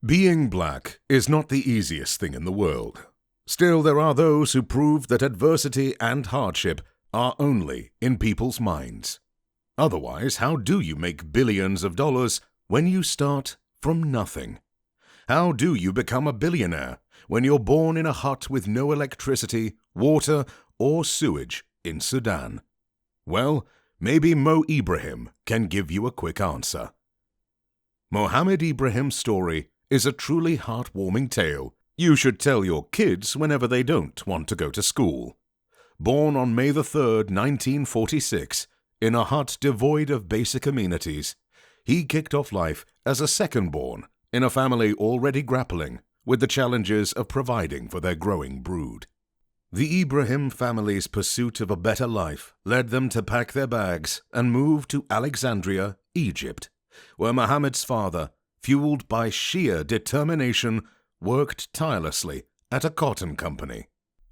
Being black is not the easiest thing in the world. Still, there are those who prove that adversity and hardship are only in people's minds. Otherwise, how do you make billions of dollars when you start from nothing? How do you become a billionaire when you're born in a hut with no electricity, water, or sewage in Sudan? Well, maybe Mo Ibrahim can give you a quick answer. Mo Ibrahim's story is a truly heartwarming tale you should tell your kids whenever they don't want to go to school. Born on May 3rd, 1946, in a hut devoid of basic amenities, he kicked off life as a second-born in a family already grappling with the challenges of providing for their growing brood. The Ibrahim family's pursuit of a better life led them to pack their bags and move to Alexandria, Egypt, where Muhammad's father, fueled by sheer determination, worked tirelessly at a cotton company,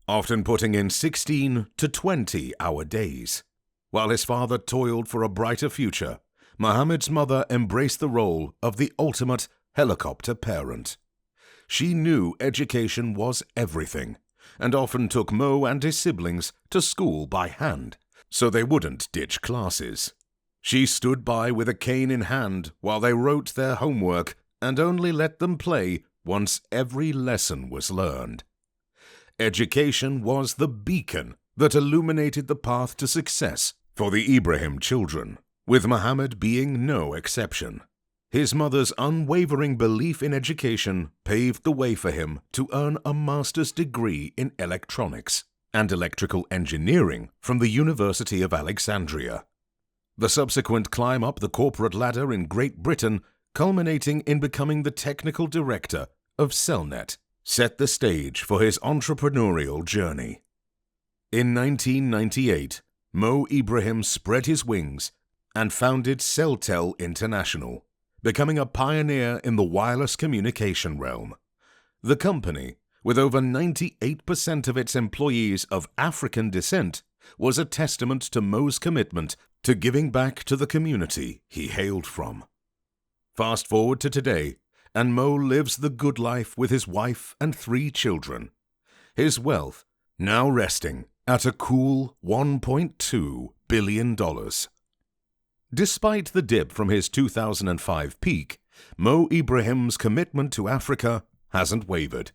often putting in 16 to 20-hour days. While his father toiled for a brighter future, Muhammad's mother embraced the role of the ultimate helicopter parent. She knew education was everything, and often took Mo and his siblings to school by hand, so they wouldn't ditch classes. She stood by with a cane in hand while they wrote their homework and only let them play once every lesson was learned. Education was the beacon that illuminated the path to success for the Ibrahim children, with Muhammad being no exception. His mother's unwavering belief in education paved the way for him to earn a master's degree in electronics and electrical engineering from the University of Alexandria. The subsequent climb up the corporate ladder in Great Britain, culminating in becoming the technical director of Cellnet, set the stage for his entrepreneurial journey. In 1998, Mo Ibrahim spread his wings and founded Celltel International, becoming a pioneer in the wireless communication realm. The company, with over 98% of its employees of African descent, was a testament to Mo's commitment to giving back to the community he hailed from. Fast forward to today, and Mo lives the good life with his wife and 3 children. His wealth now resting at a cool $1.2 billion. Despite the dip from his 2005 peak, Mo Ibrahim's commitment to Africa hasn't wavered.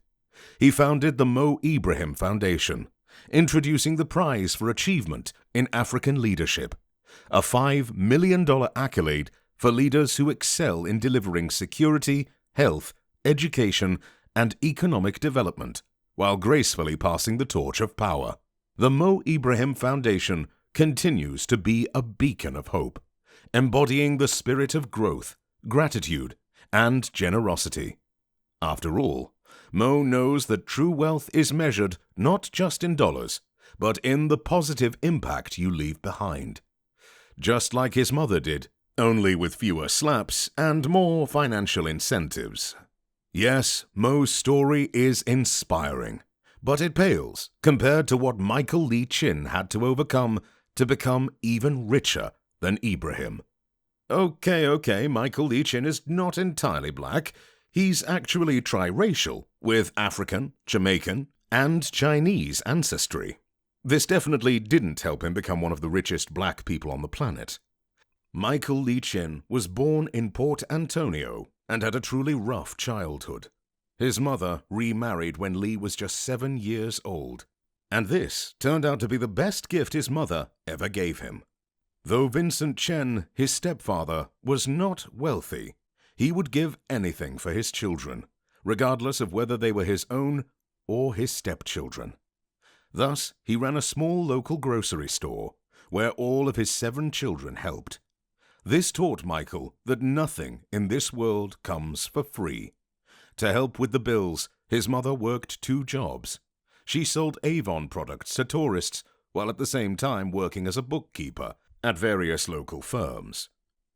He founded the Mo Ibrahim Foundation, introducing the Prize for Achievement in African Leadership, a $5 million accolade for leaders who excel in delivering security, health, education, and economic development, while gracefully passing the torch of power. The Mo Ibrahim Foundation continues to be a beacon of hope, embodying the spirit of growth, gratitude, and generosity. After all, Mo knows that true wealth is measured not just in dollars, but in the positive impact you leave behind. Just like his mother did, only with fewer slaps and more financial incentives. Yes, Mo's story is inspiring, but it pales compared to what Michael Lee Chin had to overcome to become even richer than Ibrahim. Okay, Michael Lee Chin is not entirely black. He's actually triracial, with African, Jamaican, and Chinese ancestry. This definitely didn't help him become one of the richest black people on the planet. Michael Lee Chin was born in Port Antonio and had a truly rough childhood. His mother remarried when Lee was just 7 years old, and this turned out to be the best gift his mother ever gave him. Though Vincent Chen, his stepfather, was not wealthy, he would give anything for his children, regardless of whether they were his own or his stepchildren. Thus, he ran a small local grocery store where all of his 7 children helped. This taught Michael that nothing in this world comes for free. To help with the bills, his mother worked 2 jobs. She sold Avon products to tourists while at the same time working as a bookkeeper at various local firms.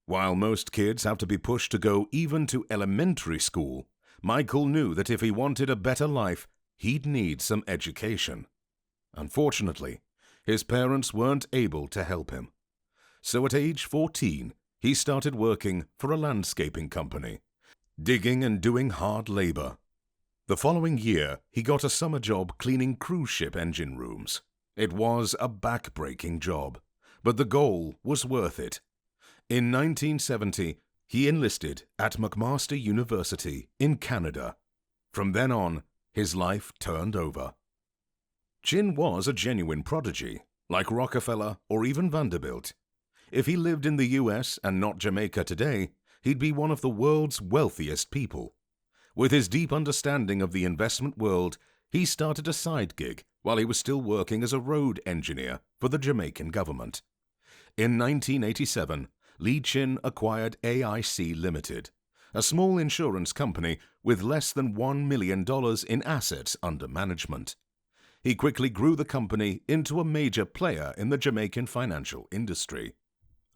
While most kids have to be pushed to go even to elementary school, Michael knew that if he wanted a better life, he'd need some education. Unfortunately, his parents weren't able to help him. So at age 14, he started working for a landscaping company digging and doing hard labor. The following year, he got a summer job cleaning cruise ship engine rooms. It was a back-breaking job, but the goal was worth it. In 1970, he enlisted at McMaster University in Canada. From then on, his life turned over. Chin was a genuine prodigy, like Rockefeller or even Vanderbilt. If he lived in the US and not Jamaica today, he'd be one of the world's wealthiest people. With his deep understanding of the investment world, he started a side gig while he was still working as a road engineer for the Jamaican government. In 1987, Lee Chin acquired AIC Limited, a small insurance company with less than $1 million in assets under management. He quickly grew the company into a major player in the Jamaican financial industry.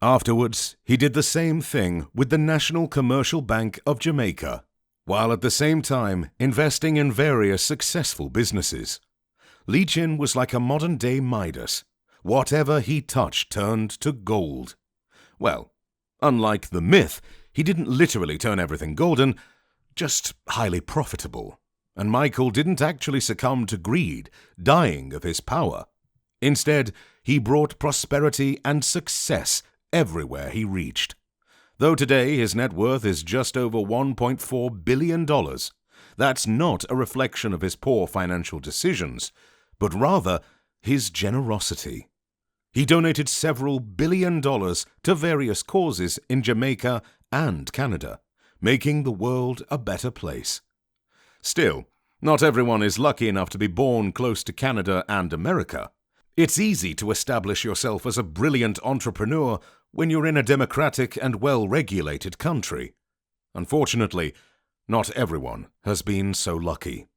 Afterwards, he did the same thing with the National Commercial Bank of Jamaica, while at the same time investing in various successful businesses. Lee Chin was like a modern-day Midas. Whatever he touched turned to gold. Well, unlike the myth, he didn't literally turn everything golden, just highly profitable. And Michael didn't actually succumb to greed, dying of his power. Instead, he brought prosperity and success everywhere he reached. Though today his net worth is just over $1.4 billion, that's not a reflection of his poor financial decisions, but rather his generosity. He donated several $1 billion to various causes in Jamaica and Canada, making the world a better place. Still, not everyone is lucky enough to be born close to Canada and America. It's easy to establish yourself as a brilliant entrepreneur when you're in a democratic and well-regulated country. Unfortunately, not everyone has been so lucky.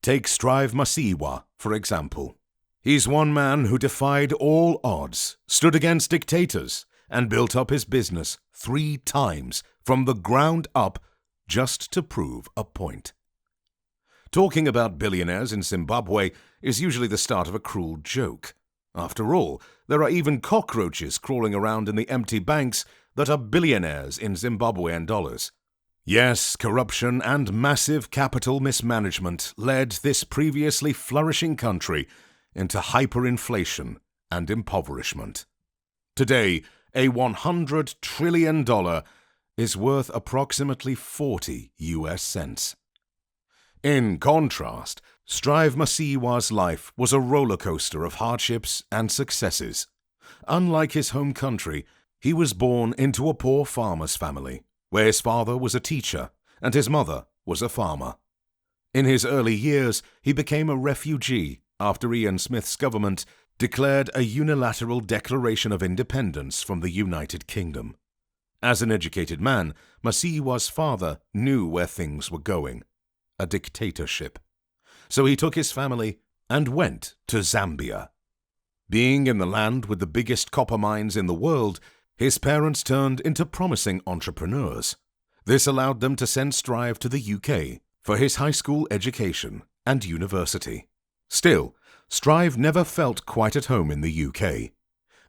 Take Strive Masiyiwa, for example. He's one man who defied all odds, stood against dictators, and built up his business 3 times from the ground up just to prove a point. Talking about billionaires in Zimbabwe is usually the start of a cruel joke. After all, there are even cockroaches crawling around in the empty banks that are billionaires in Zimbabwean dollars. Yes, corruption and massive capital mismanagement led this previously flourishing country into hyperinflation and impoverishment. Today, a $100 trillion is worth approximately 40 US cents. In contrast, Strive Masiyiwa's life was a roller coaster of hardships and successes. Unlike his home country, he was born into a poor farmer's family, where his father was a teacher and his mother was a farmer. In his early years, he became a refugee after Ian Smith's government declared a unilateral declaration of independence from the United Kingdom. As an educated man, Masiyiwa's father knew where things were going. A dictatorship. So he took his family and went to Zambia. Being in the land with the biggest copper mines in the world, his parents turned into promising entrepreneurs. This allowed them to send Strive to the UK for his high school education and university. Still, Strive never felt quite at home in the UK.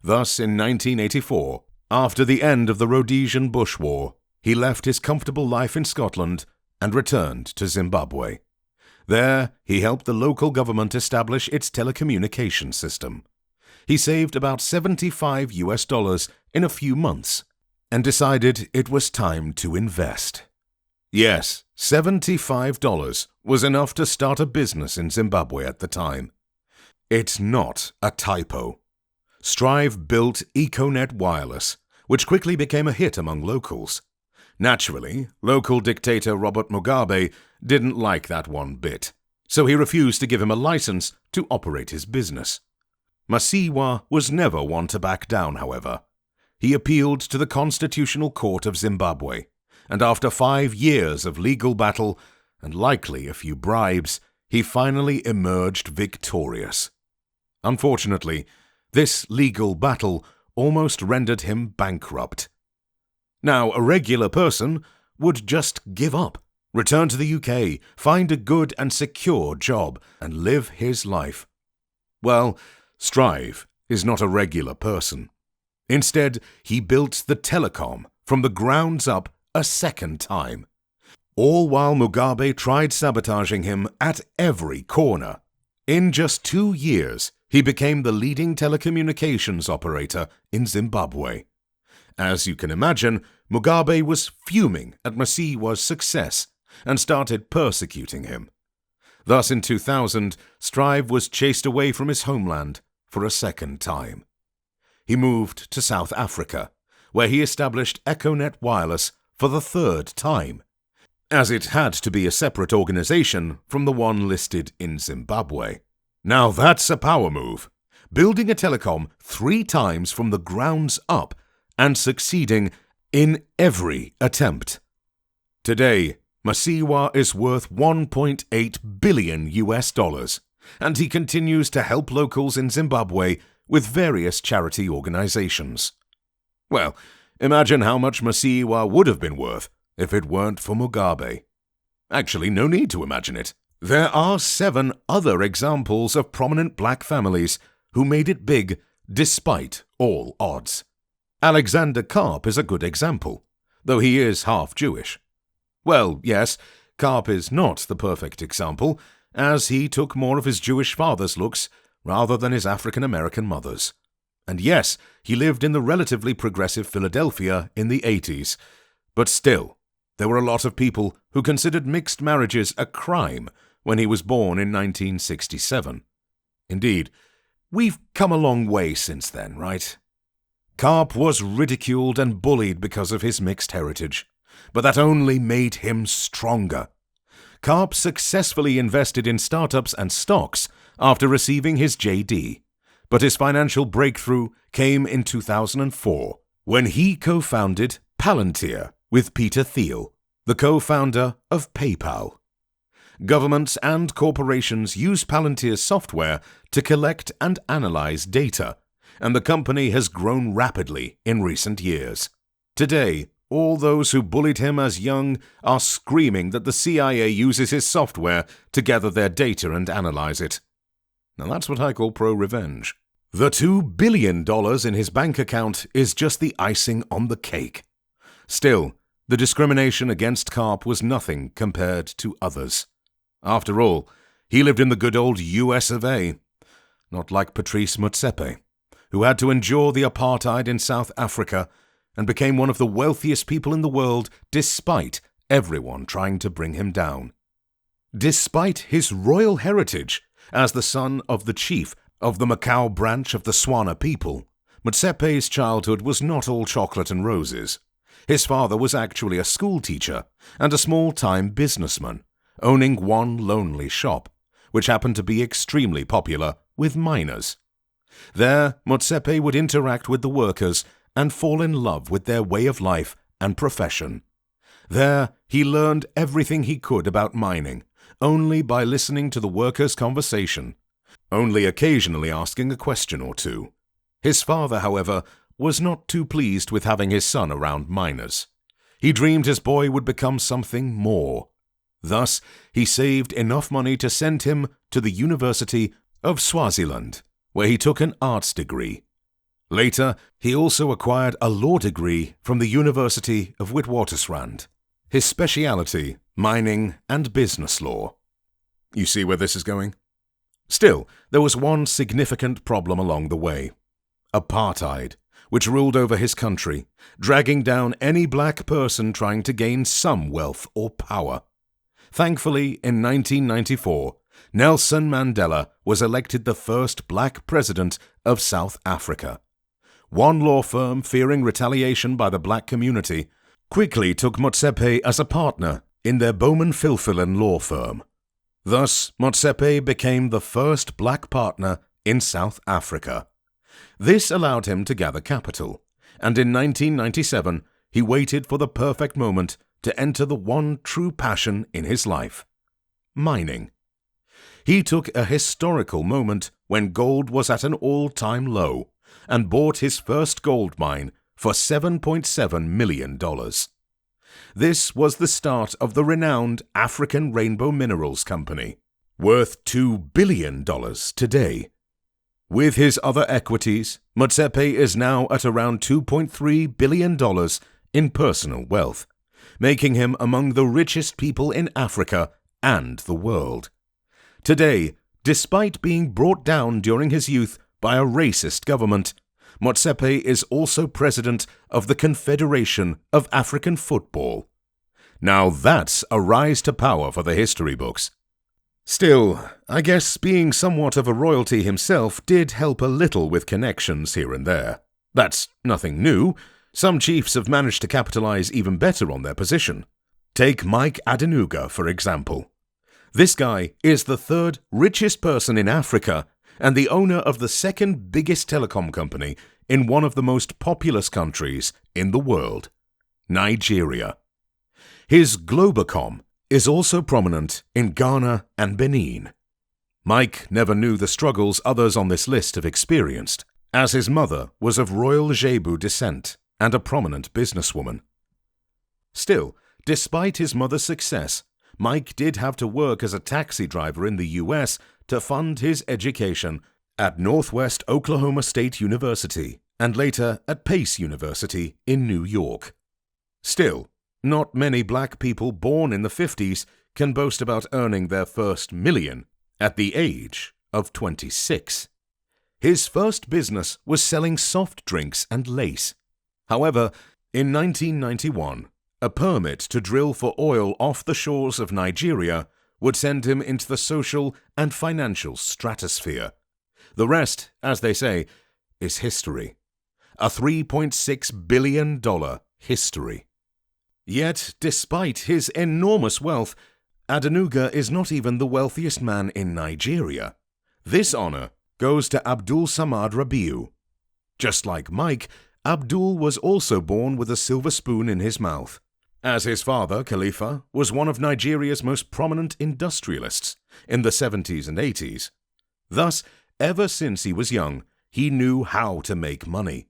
Thus, in 1984, after the end of the Rhodesian Bush War, he left his comfortable life in Scotland and returned to Zimbabwe. There, he helped the local government establish its telecommunications system. He saved about $75 US in a few months and decided it was time to invest. Yes, $75 was enough to start a business in Zimbabwe at the time. It's not a typo. Strive built Econet Wireless, which quickly became a hit among locals. Naturally, local dictator Robert Mugabe didn't like that one bit, so he refused to give him a license to operate his business. Masiyiwa was never one to back down, however. He appealed to the Constitutional Court of Zimbabwe, and after 5 years of legal battle, and likely a few bribes, he finally emerged victorious. Unfortunately, this legal battle almost rendered him bankrupt. Now, a regular person would just give up, return to the UK, find a good and secure job, and live his life. Well, Strive is not a regular person. Instead, he built the telecom from the grounds up a second time. all while Mugabe tried sabotaging him at every corner. In just 2 years, he became the leading telecommunications operator in Zimbabwe. As you can imagine, Mugabe was fuming at Masiyiwa's success and started persecuting him. Thus, in 2000, Strive was chased away from his homeland for a second time. He moved to South Africa, where he established Econet Wireless for the third time, as it had to be a separate organization from the one listed in Zimbabwe. Now that's a power move, building a telecom 3 times from the grounds up and succeeding in every attempt. Today, Masiyiwa is worth $1.8 billion, and he continues to help locals in Zimbabwe with various charity organizations. Well, imagine how much Masiyiwa would have been worth if it weren't for Mugabe. Actually, no need to imagine it. There are 7 other examples of prominent black families who made it big despite all odds. Alexander Karp is a good example, though he is half Jewish. Well, yes, Karp is not the perfect example, as he took more of his Jewish father's looks rather than his African-American mother's. And yes, he lived in the relatively progressive Philadelphia in the 80s, but still, there were a lot of people who considered mixed marriages a crime when he was born in 1967. Indeed, we've come a long way since then, right? Karp was ridiculed and bullied because of his mixed heritage, but that only made him stronger. Karp successfully invested in startups and stocks after receiving his JD, but his financial breakthrough came in 2004 when he co-founded Palantir with Peter Thiel, the co-founder of PayPal. Governments and corporations use Palantir's software to collect and analyze data, and the company has grown rapidly in recent years. Today, all those who bullied him as young are screaming that the CIA uses his software to gather their data and analyze it. Now that's what I call pro-revenge. The $2 billion in his bank account is just the icing on the cake. Still, the discrimination against Karp was nothing compared to others. After all, he lived in the good old US of A, not like Patrice Motsepe, who had to endure the apartheid in South Africa and became one of the wealthiest people in the world despite everyone trying to bring him down. Despite his royal heritage as the son of the chief of the Macau branch of the Swana people, Motsepe's childhood was not all chocolate and roses. His father was actually a school teacher and a small-time businessman, owning one lonely shop, which happened to be extremely popular with miners. There, Motsepe would interact with the workers and fall in love with their way of life and profession. There, he learned everything he could about mining, only by listening to the workers' conversation, only occasionally asking a question or two. His father, however, was not too pleased with having his son around miners. He dreamed his boy would become something more. Thus, he saved enough money to send him to the University of Swaziland, where he took an arts degree. Later, he also acquired a law degree from the University of Witwatersrand. His speciality, mining and business law. You see where this is going? Still, there was one significant problem along the way. Apartheid, which ruled over his country, dragging down any black person trying to gain some wealth or power. Thankfully, in 1994, Nelson Mandela was elected the first black president of South Africa. One law firm, fearing retaliation by the black community, quickly took Motsepe as a partner in their Bowman Philfillan law firm. Thus, Motsepe became the first black partner in South Africa. This allowed him to gather capital, and in 1997 he waited for the perfect moment to enter the one true passion in his life: mining. He took a historical moment when gold was at an all-time low and bought his first gold mine for $7.7 million. This was the start of the renowned African Rainbow Minerals Company, worth $2 billion today. With his other equities, Motsepe is now at around $2.3 billion in personal wealth, making him among the richest people in Africa and the world. Today, despite being brought down during his youth by a racist government, Motsepe is also president of the Confederation of African Football. Now that's a rise to power for the history books. Still, I guess being somewhat of a royalty himself did help a little with connections here and there. That's nothing new. Some chiefs have managed to capitalize even better on their position. Take Mike Adenuga, for example. This guy is the third richest person in Africa and the owner of the second biggest telecom company in one of the most populous countries in the world, Nigeria. His Globacom is also prominent in Ghana and Benin. Mike never knew the struggles others on this list have experienced, as his mother was of royal Jebu descent and a prominent businesswoman. Still, despite his mother's success, Mike did have to work as a taxi driver in the US to fund his education at Northwest Oklahoma State University and later at Pace University in New York. Still, not many black people born in the 50s can boast about earning their first million at the age of 26. His first business was selling soft drinks and lace. However, in 1991, a permit to drill for oil off the shores of Nigeria would send him into the social and financial stratosphere. The rest, as they say, is history. A $3.6 billion history. Yet, despite his enormous wealth, Adenuga is not even the wealthiest man in Nigeria. This honor goes to Abdul Samad Rabiu. Just like Mike, Abdul was also born with a silver spoon in his mouth, as his father, Khalifa, was one of Nigeria's most prominent industrialists in the 70s and 80s. Thus, ever since he was young, he knew how to make money.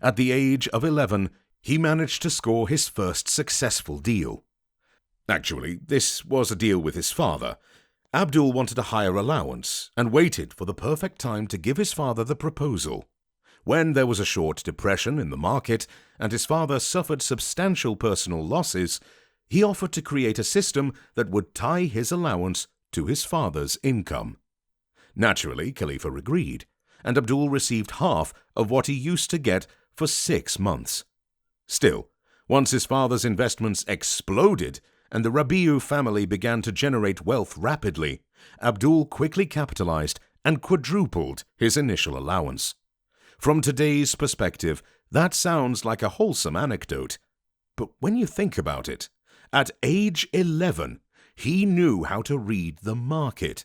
At the age of 11, he managed to score his first successful deal. Actually, this was a deal with his father. Abdul wanted a higher allowance and waited for the perfect time to give his father the proposal. When there was a short depression in the market and his father suffered substantial personal losses, he offered to create a system that would tie his allowance to his father's income. Naturally, Khalifa agreed, and Abdul received half of what he used to get for 6 months. Still, once his father's investments exploded and the Rabiu family began to generate wealth rapidly, Abdul quickly capitalized and quadrupled his initial allowance. From today's perspective, that sounds like a wholesome anecdote. But when you think about it, at age 11, he knew how to read the market,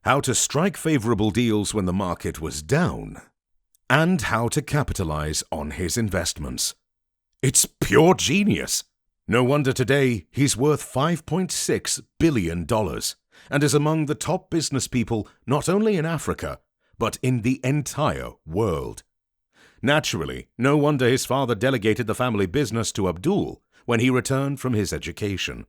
how to strike favorable deals when the market was down, and how to capitalize on his investments. It's pure genius. No wonder today he's worth $5.6 billion and is among the top business people not only in Africa, but in the entire world. Naturally, no wonder his father delegated the family business to Abdul when he returned from his education.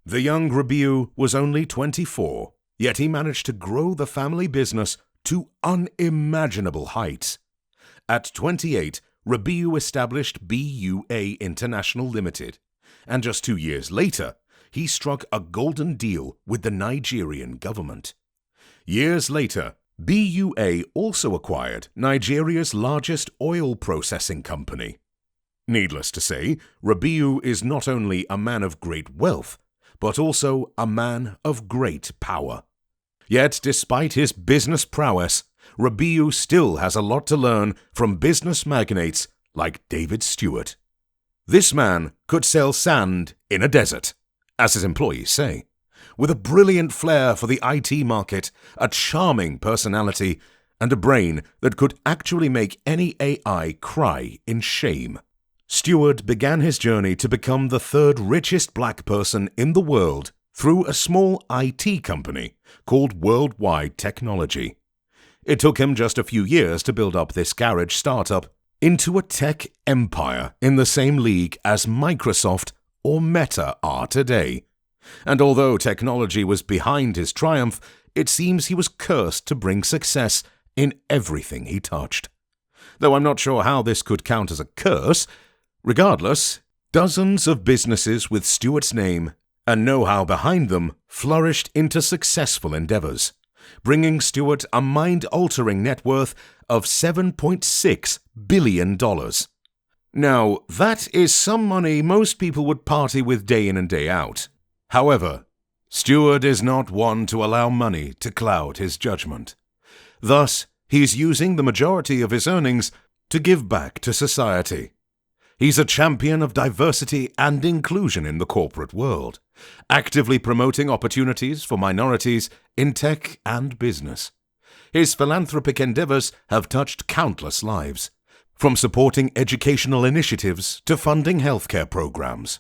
The young Rabiu was only 24, yet he managed to grow the family business to unimaginable heights. At 28, Rabiu established BUA International Limited, and just 2 years later, he struck a golden deal with the Nigerian government. Years later, BUA also acquired Nigeria's largest oil processing company. Needless to say, Rabiu is not only a man of great wealth, but also a man of great power. Yet, despite his business prowess, Rabiu still has a lot to learn from business magnates like David Stewart. This man could sell sand in a desert, as his employees say. With a brilliant flair for the IT market, a charming personality, and a brain that could actually make any AI cry in shame. Stewart began his journey to become the third richest black person in the world through a small IT company called Worldwide Technology. It took him just a few years to build up this garage startup into a tech empire in the same league as Microsoft or Meta are today. And although technology was behind his triumph, it seems he was cursed to bring success in everything he touched. Though I'm not sure how this could count as a curse. Regardless, Dozens of businesses with Stewart's name and know-how behind them flourished into successful endeavors, bringing Stewart a mind-altering net worth of $7.6 billion. Now, that is some money most people would party with day in and day out. However, Stewart is not one to allow money to cloud his judgment. Thus, he's using the majority of his earnings to give back to society. He's a champion of diversity and inclusion in the corporate world, actively promoting opportunities for minorities in tech and business. His philanthropic endeavors have touched countless lives, from supporting educational initiatives to funding healthcare programs.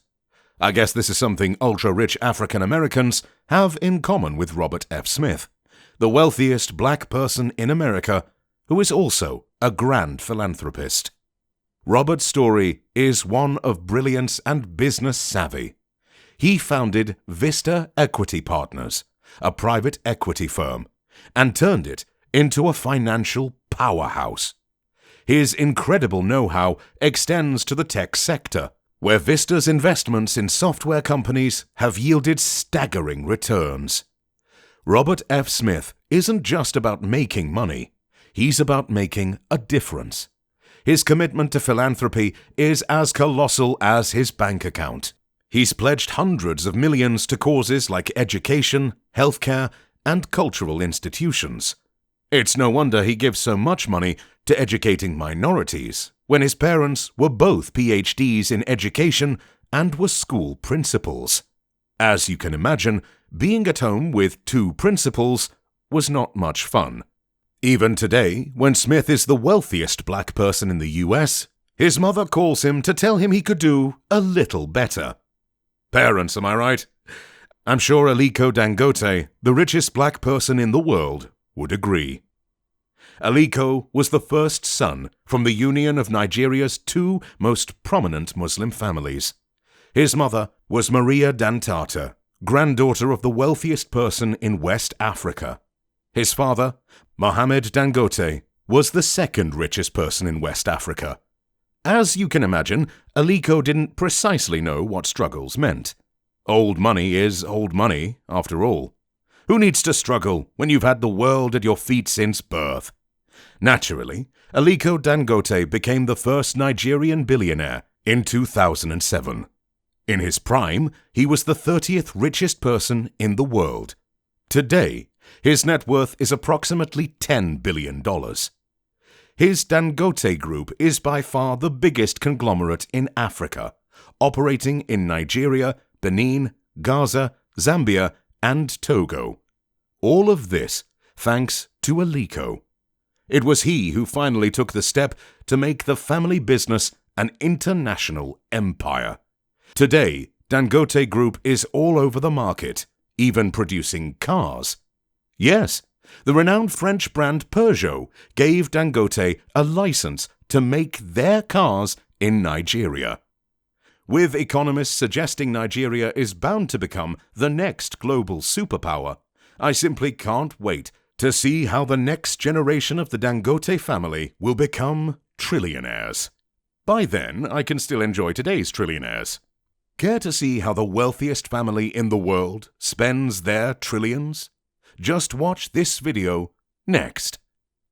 I guess this is something ultra-rich African Americans have in common with Robert F. Smith, the wealthiest black person in America, who is also a grand philanthropist. Robert's story is one of brilliance and business savvy. He founded Vista Equity Partners, a private equity firm, and turned it into a financial powerhouse. His incredible know-how extends to the tech sector, where Vista's investments in software companies have yielded staggering returns. Robert F. Smith isn't just about making money, he's about making a difference. His commitment to philanthropy is as colossal as his bank account. He's pledged hundreds of millions to causes like education, healthcare, and cultural institutions. It's no wonder he gives so much money to educating minorities, when his parents were both PhDs in education and were school principals. As you can imagine, being at home with two principals was not much fun. Even today, when Smith is the wealthiest black person in the US, his mother calls him to tell him he could do a little better. Parents, am I right? I'm sure Aliko Dangote, the richest black person in the world, would agree. Aliko was the first son from the union of Nigeria's two most prominent Muslim families. His mother was Maria Dantata, granddaughter of the wealthiest person in West Africa. His father, Mohammed Dangote, was the second richest person in West Africa. As you can imagine, Aliko didn't precisely know what struggles meant. Old money is old money, after all. Who needs to struggle when you've had the world at your feet since birth? Naturally, Aliko Dangote became the first Nigerian billionaire in 2007. In his prime, he was the 30th richest person in the world. Today, his net worth is approximately $10 billion. His Dangote Group is by far the biggest conglomerate in Africa, operating in Nigeria, Benin, Gaza, Zambia, and Togo. All of this thanks to Aliko. It was he who finally took the step to make the family business an international empire. Today, Dangote Group is all over the market, even producing cars. Yes, the renowned French brand Peugeot gave Dangote a license to make their cars in Nigeria. With economists suggesting Nigeria is bound to become the next global superpower, I simply can't wait to see how the next generation of the Dangote family will become trillionaires. By then, I can still enjoy today's trillionaires. Care to see how the wealthiest family in the world spends their trillions? Just watch this video next.